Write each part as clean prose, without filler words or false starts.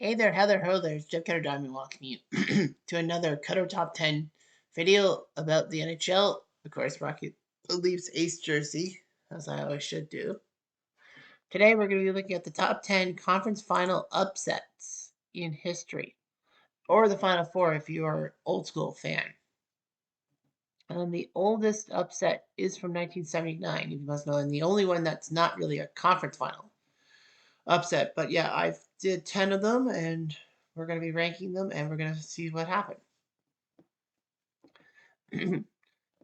Hey there, Heather Ho there. It's Jeff Cutter Diamond welcoming you to another Cutter Top 10 video about the NHL. Of course, Rocky the Leafs ace jersey, as I always should do. Today, we're going to be looking at the top 10 conference final upsets in history, or the final four if you are an old school fan. And the oldest upset is from 1979, you must know, and the only one that's not really a conference final upset. But yeah, I've did 10 of them, and we're going to be ranking them, and we're going to see what happened.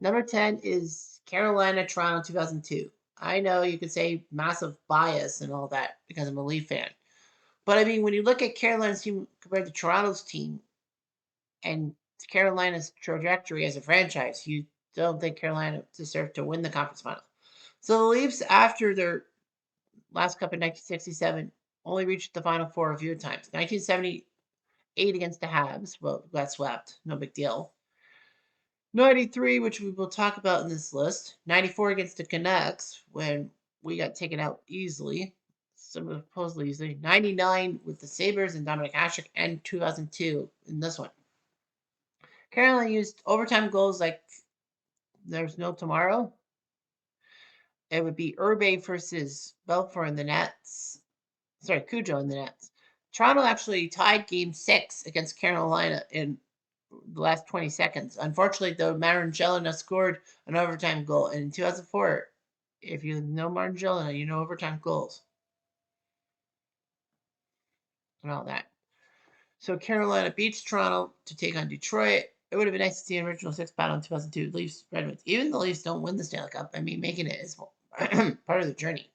Number 10 is Carolina Toronto 2002. I know you could say massive bias and all that because I'm a Leaf fan. But I mean, when you look at Carolina's team compared to Toronto's team and Carolina's trajectory as a franchise, you don't think Carolina deserved to win the conference final. So the Leafs, after their last cup in 1967, only reached the final four a few times. 1978 against the Habs, well, got swept, no big deal. 93, which we will talk about in this list. 94 against the Canucks when we got taken out easily, supposedly easily. 99 with the Sabres and Dominic Hasek, and 2002 in this one. Carolina used overtime goals like there's no tomorrow. It would be Urbe versus Belfour in the nets. Sorry, Cujo in the nets. Toronto actually tied game 6 against Carolina in the last 20 seconds. Unfortunately, though, Marangelina scored an overtime goal. And in 2004, if you know Marangelina, you know overtime goals and all that. So Carolina beats Toronto to take on Detroit. It would have been nice to see an original 6 battle in 2002. Leafs, Red Wings. Even the Leafs don't win the Stanley Cup. I mean, making it is part of the journey.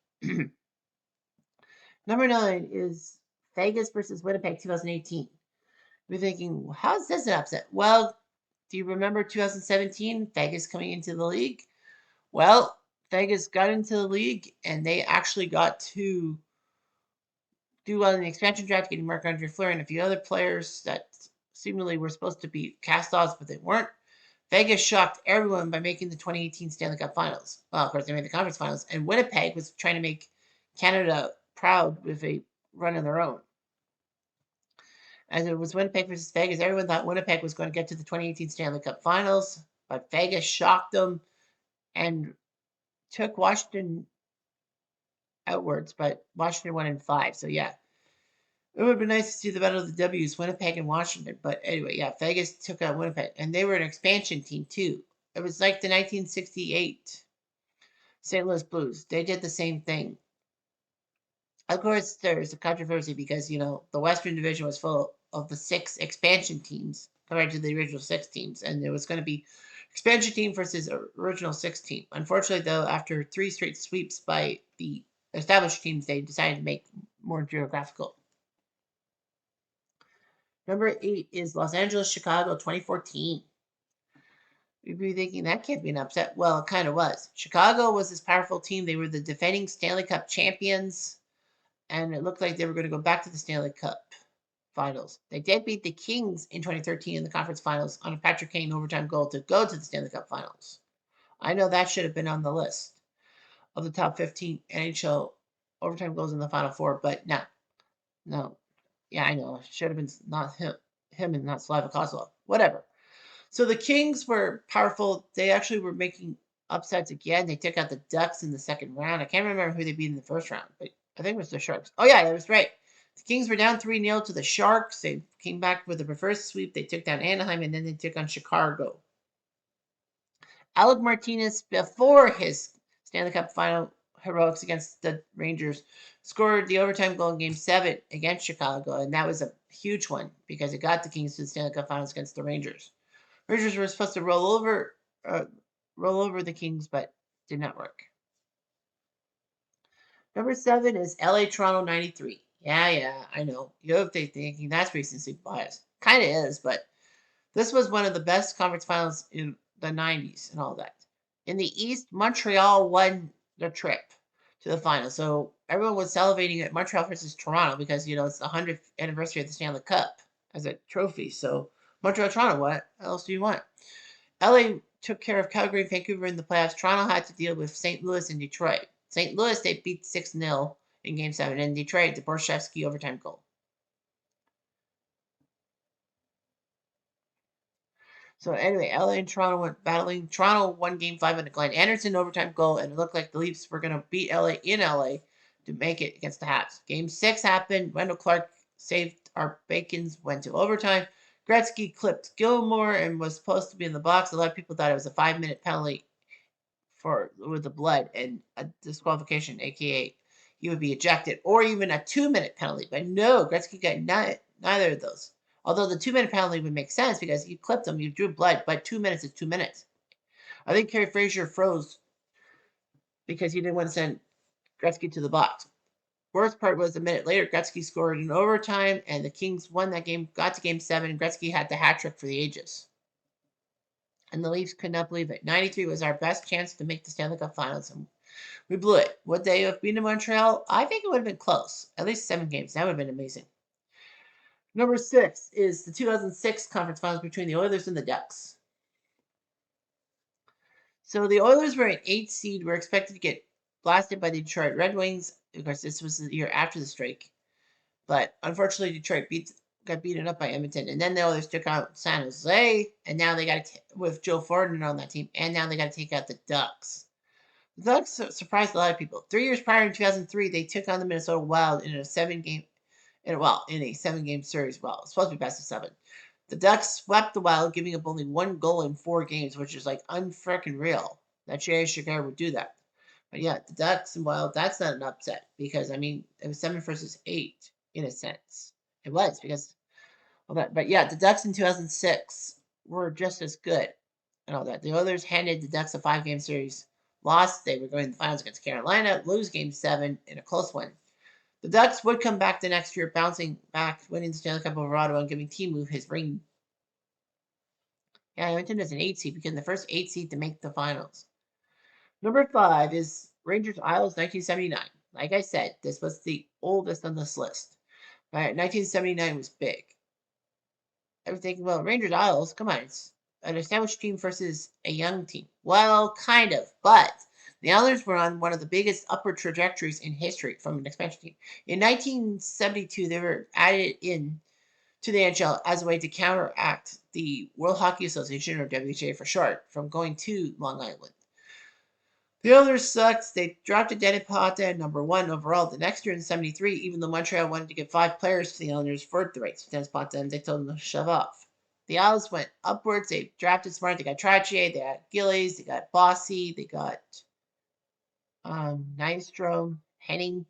Number 9 is Vegas versus Winnipeg 2018. You're thinking, how's this an upset? Well, do you remember 2017, Vegas coming into the league? Well, Vegas got into the league, and they actually got to do well in the expansion draft, getting Marc-Andre Fleury and a few other players that seemingly were supposed to be cast-offs, but they weren't. Vegas shocked everyone by making the 2018 Stanley Cup Finals. Well, of course, they made the conference finals, and Winnipeg was trying to make Canada proud with a run of their own. As it was Winnipeg versus Vegas, everyone thought Winnipeg was going to get to the 2018 Stanley Cup Finals, but Vegas shocked them and took Washington outwards, but Washington won in 5. So yeah, it would have been nice to see the battle of the W's, Winnipeg and Washington. But anyway, yeah, Vegas took out Winnipeg, and they were an expansion team too. It was like the 1968 St. Louis Blues. They did the same thing. Of course, there's a controversy because, the Western Division was full of the 6 expansion teams compared to the original 6 teams, and there was going to be expansion team versus original 6 team. Unfortunately, though, after 3 straight sweeps by the established teams, they decided to make more geographical. Number 8 is Los Angeles, Chicago, 2014. You'd be thinking that can't be an upset. Well, it kind of was. Chicago was this powerful team. They were the defending Stanley Cup champions, and it looked like they were going to go back to the Stanley Cup Finals. They did beat the Kings in 2013 in the conference finals on a Patrick Kane overtime goal to go to the Stanley Cup Finals. I know that should have been on the list of the top 15 NHL overtime goals in the Final Four, but no. Yeah, I know. It should have been not him and not Slava Kozlov. Whatever. So the Kings were powerful. They actually were making upsets again. They took out the Ducks in the second round. I can't remember who they beat in the first round, but I think it was the Sharks. Oh, yeah, that was right. The Kings were down 3-0 to the Sharks. They came back with a reverse sweep. They took down Anaheim, and then they took on Chicago. Alec Martinez, before his Stanley Cup final heroics against the Rangers, scored the overtime goal in Game 7 against Chicago, and that was a huge one because it got the Kings to the Stanley Cup Finals against the Rangers. Rangers were supposed to roll over the Kings, but did not work. Number 7 is LA Toronto 93. Yeah, I know. You're thinking that's recency bias. Kind of is, but this was one of the best conference finals in the 90s and all that. In the East, Montreal won the trip to the final. So everyone was celebrating at Montreal versus Toronto because, it's the 100th anniversary of the Stanley Cup as a trophy. So Montreal, Toronto, what else do you want? LA took care of Calgary and Vancouver in the playoffs. Toronto had to deal with St. Louis and Detroit. St. Louis, they beat 6-0 in Game 7. And Detroit, the Borshevsky overtime goal. So anyway, LA and Toronto went battling. Toronto won Game 5 on a Glenn Anderson overtime goal, and it looked like the Leafs were going to beat LA in LA to make it against the Habs. Game 6 happened. Wendell Clark saved our Bacons, went to overtime. Gretzky clipped Gilmore and was supposed to be in the box. A lot of people thought it was a 5-minute penalty with the blood and a disqualification, aka he would be ejected, or even a 2-minute penalty. But no, Gretzky got neither of those. Although the 2-minute penalty would make sense because you clipped him, you drew blood, but 2 minutes is 2 minutes. I think Kerry Fraser froze because he didn't want to send Gretzky to the box. Worst part was a minute later, Gretzky scored in overtime, and the Kings won that game, got to Game 7, and Gretzky had the hat trick for the ages. And the Leafs could not believe it. 93 was our best chance to make the Stanley Cup Finals, and we blew it. Would they have beaten Montreal? I think it would have been close. At least 7 games. That would have been amazing. Number 6 is the 2006 conference finals between the Oilers and the Ducks. So the Oilers were an 8th seed. Were expected to get blasted by the Detroit Red Wings. Of course, this was the year after the strike. But unfortunately, Detroit got beaten up by Edmonton. And then the Oilers took out San Jose. And now they got to, with Joe Fordin on that team. And now they got to take out the Ducks. The Ducks surprised a lot of people. 3 years prior in 2003, they took on the Minnesota Wild in a 7-game series. Well, it's supposed to be best of 7. The Ducks swept the Wild, giving up only 1 goal in 4 games, which is like unfreaking real that J.A. Chicago would do that. But yeah, the Ducks and Wild, that's not an upset because, I mean, it was 7 versus 8 in a sense. It was because of that. But yeah, the Ducks in 2006 were just as good and all that. The others handed the Ducks a 5-game series. Lost. They were going to the finals against Carolina, lose Game 7 in a close one. The Ducks would come back the next year, bouncing back, winning the Stanley Cup over Ottawa and giving Timu his ring. Yeah, Edmonton is an 8 seed, became the first 8 seed to make the finals. Number 5 is Rangers Isles 1979. Like I said, this was the oldest on this list. But 1979 was big. I was thinking, well, Rangers Isles, come on, it's an established team versus a young team. Well, kind of, but the Islanders were on one of the biggest upward trajectories in history from an expansion team. In 1972, they were added in to the NHL as a way to counteract the World Hockey Association, or WHA for short, from going to Long Island. The Oilers sucked. They drafted Danny Pata at number 1 overall the next year in 73, even though Montreal wanted to give 5 players to the Oilers for the rights to Dennis Pata, and they told them to shove off. The Isles went upwards. They drafted smart. They got Trottier, they got Gillies, they got Bossy, they got Nystrom, Henning.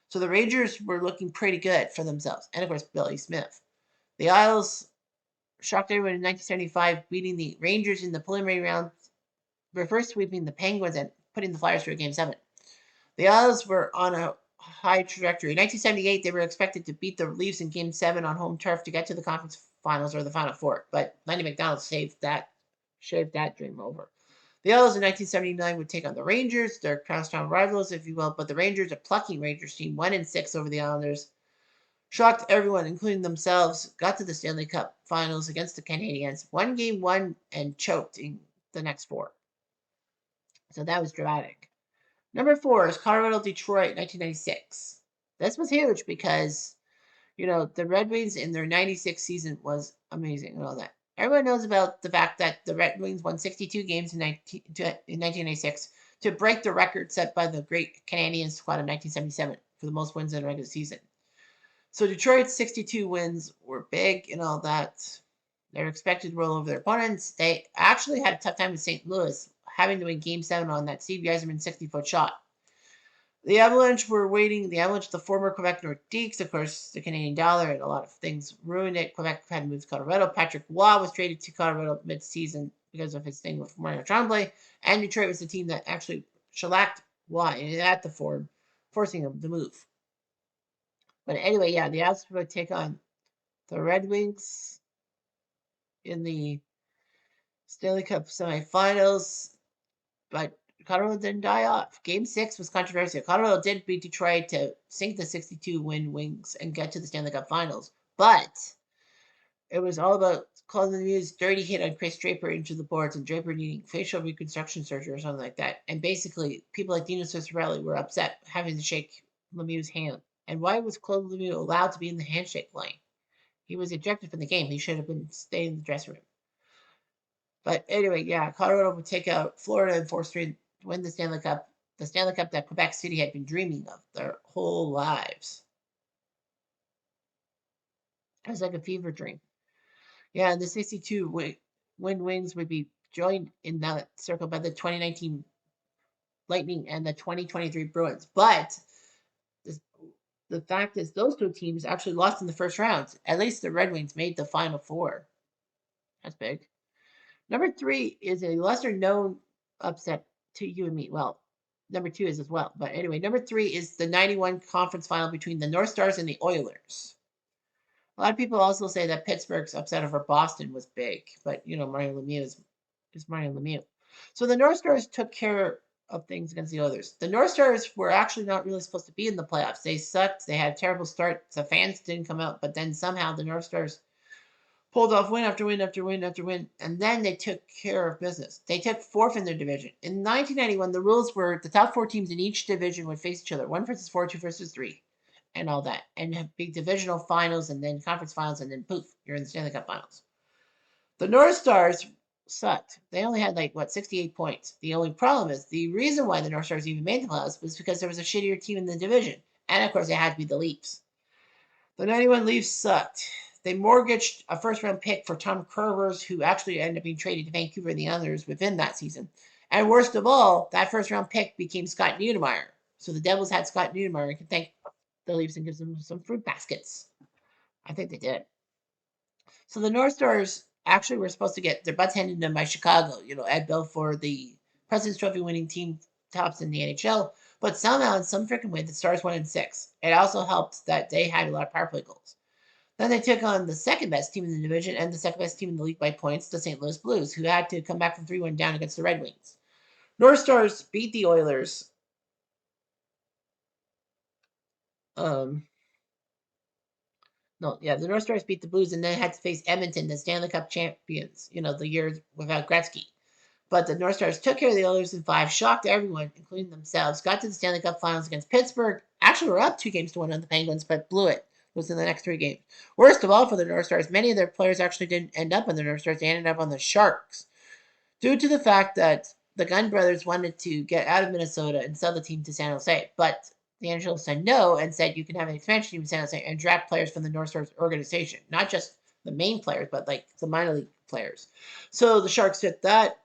So the Rangers were looking pretty good for themselves. And of course, Billy Smith. The Isles shocked everyone in 1975, beating the Rangers in the preliminary round, first sweeping the Penguins and putting the Flyers through Game 7. The Isles were on a high trajectory. In 1978, they were expected to beat the Leafs in Game 7 on home turf to get to the conference finals or the Final Four, but Lenny McDonald shaved that dream over. The Isles in 1979 would take on the Rangers, their crosstown rivals, if you will, but the Rangers, a plucky Rangers team, 1-6 over the Islanders, shocked everyone, including themselves, got to the Stanley Cup Finals against the Canadiens, won Game 1, and choked in the next 4. So that was dramatic. Number 4 is Colorado-Detroit, 1996. This was huge because, the Red Wings in their 96 season was amazing and all that. Everyone knows about the fact that the Red Wings won 62 games in 1996 to break the record set by the great Canadian squad of 1977 for the most wins in a regular season. So Detroit's 62 wins were big and all that. They were expected to roll over their opponents. They actually had a tough time with St. Louis, having to win Game 7 on that Steve Yzerman 60-foot shot. The Avalanche were waiting. The Avalanche, the former Quebec Nordiques, of course, the Canadian dollar and a lot of things ruined it. Quebec had moved to Colorado. Patrick Roy was traded to Colorado mid-season because of his thing with Mario Tremblay. And Detroit was the team that actually shellacked Roy at the Ford, forcing him to move. But anyway, yeah, the Avs would take on the Red Wings in the Stanley Cup semifinals, but Colorado didn't die off. Game 6 was controversial. Colorado did beat Detroit to sink the 62-win Wings and get to the Stanley Cup Finals, but it was all about Claude Lemieux's dirty hit on Chris Draper into the boards and Draper needing facial reconstruction surgery or something like that. And basically, people like Dino Ciccarelli were upset having to shake Lemieux's hand. And why was Claude Lemieux allowed to be in the handshake line? He was ejected from the game. He should have been staying in the dressing room. But anyway, yeah, Colorado would take out Florida in 4 straight to win the Stanley Cup that Quebec City had been dreaming of their whole lives. It was like a fever dream. Yeah, and the 62 Wings would be joined in that circle by the 2019 Lightning and the 2023 Bruins. But the, the fact is, those two teams actually lost in the first round. At least the Red Wings made the Final Four. That's big. Number 3 is a lesser known upset to you and me. Well, number 2 is as well. But anyway, number 3 is the 91 conference final between the North Stars and the Oilers. A lot of people also say that Pittsburgh's upset over Boston was big, but Mario Lemieux is Mario Lemieux. So the North Stars took care of things against the Oilers. The North Stars were actually not really supposed to be in the playoffs. They sucked. They had a terrible start. The fans didn't come out, but then somehow the North Stars pulled off win after win after win after win, and then they took care of business. They took fourth in their division. In 1991, the rules were the top 4 teams in each division would face each other, 1 versus 4, 2 versus 3, and all that, and have big divisional finals, and then conference finals, and then poof, you're in the Stanley Cup Finals. The North Stars sucked. They only had 68 points. The only problem is the reason why the North Stars even made the playoffs was because there was a shittier team in the division, and of course it had to be the Leafs. The 91 Leafs sucked. They mortgaged a first-round pick for Tom Kurvers, who actually ended up being traded to Vancouver and the others within that season. And worst of all, that first-round pick became Scott Niedermayer. So the Devils had Scott Niedermayer and could thank the Leafs and give them some fruit baskets. I think they did. So the North Stars actually were supposed to get their butts handed to them by Chicago. Ed Belfour, the President's Trophy winning team, tops in the NHL. But somehow, in some freaking way, the Stars won in 6. It also helped that they had a lot of power play goals. Then they took on the second best team in the division and the second best team in the league by points, the St. Louis Blues, who had to come back from 3-1 down against the Red Wings. North Stars beat the Oilers. The North Stars beat the Blues and then had to face Edmonton, the Stanley Cup champions, the year without Gretzky. But the North Stars took care of the Oilers in 5, shocked everyone, including themselves, got to the Stanley Cup Finals against Pittsburgh, actually were up 2-1 on the Penguins, but blew it. Was in the next 3 games. Worst of all for the North Stars, many of their players actually didn't end up on the North Stars. They ended up on the Sharks due to the fact that the Gunn brothers wanted to get out of Minnesota and sell the team to San Jose. But the NHL said no and said you can have an expansion team in San Jose and draft players from the North Stars organization. Not just the main players, but the minor league players. So the Sharks did that.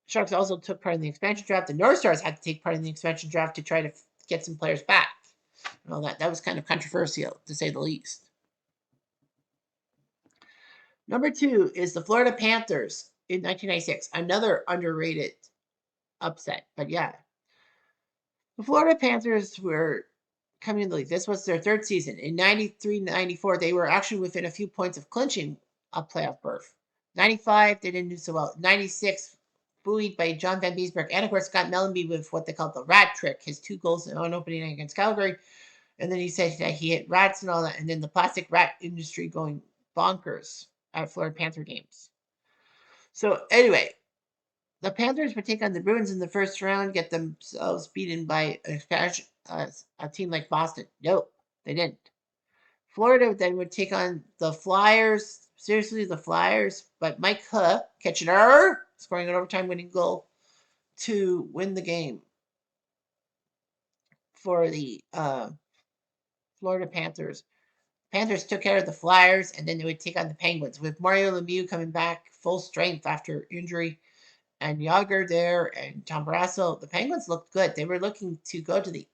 Sharks also took part in the expansion draft. The North Stars had to take part in the expansion draft to try to get some players back. And all that. That was kind of controversial, to say the least. Number 2 is the Florida Panthers in 1996. Another underrated upset. But yeah. The Florida Panthers were coming in the league. This was their 3rd season. In 93-94, they were actually within a few points of clinching a playoff berth. 95, they didn't do so well. 96, buoyed by John Van Beesbroek. And of course, Scott Mellanby with what they called the rat trick. His 2 goals on opening night against Calgary. And then he said that he hit rats and all that. And then the plastic rat industry going bonkers at Florida Panther games. So anyway, the Panthers would take on the Bruins in the first round, get themselves beaten by a team like Boston. Nope, they didn't. Florida then would take on the Flyers. Seriously, the Flyers. But Mike Huh, Kitchener, scoring an overtime winning goal to win the game for the Florida Panthers. Panthers took care of the Flyers, and then they would take on the Penguins. With Mario Lemieux coming back full strength after injury, and Yager there, and Tom Barrasso, the Penguins looked good. They were looking to go to the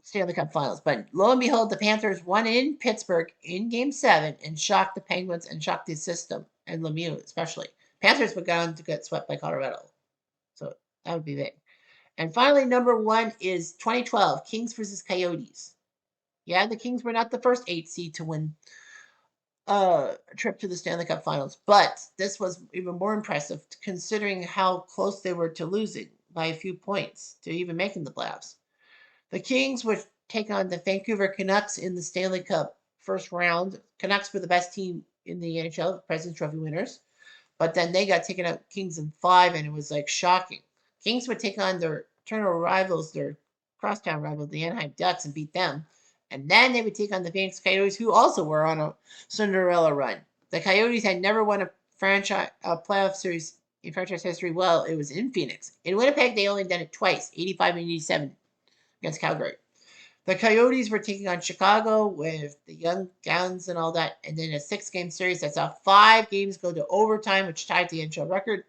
Stanley Cup Finals. But lo and behold, the Panthers won in Pittsburgh in Game 7 and shocked the Penguins and shocked the system, and Lemieux especially. Panthers would go on to get swept by Colorado. So that would be big. And finally, number 1 is 2012, Kings versus Coyotes. Yeah, the Kings were not the first 8 seed to win a trip to the Stanley Cup Finals, but this was even more impressive considering how close they were to losing by a few points to even making the playoffs. The Kings would take on the Vancouver Canucks in the Stanley Cup first round. Canucks were the best team in the NHL, President's Trophy winners, but then they got taken out Kings in 5, and it was shocking. Kings would take on their eternal rivals, their crosstown rivals, the Anaheim Ducks, and beat them. And then they would take on the Phoenix Coyotes, who also were on a Cinderella run. The Coyotes had never won a franchise playoff series in franchise history? Well, it was in Phoenix. In Winnipeg, they only done it twice, 85 and 87 against Calgary. The Coyotes were taking on Chicago with the young Guns and all that, and then a 6-game series that saw 5 games go to overtime, which tied the NHL record.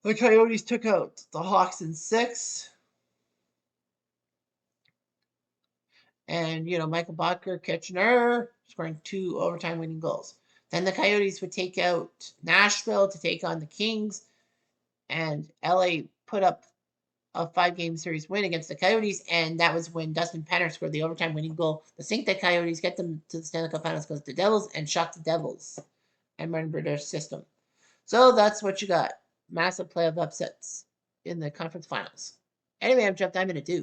The Coyotes took out the Hawks in 6. And, Michael Bodker, Kitchener, scoring 2 overtime winning goals. Then the Coyotes would take out Nashville to take on the Kings, and LA put up a 5-game series win against the Coyotes, and that was when Dustin Penner scored the overtime winning goal to sink the Coyotes, get them to the Stanley Cup Finals against the Devils, and shock the Devils and remember their system. So that's what you got. Massive playoff upsets in the conference finals. Anyway, I'm Jeff Diamond at 2.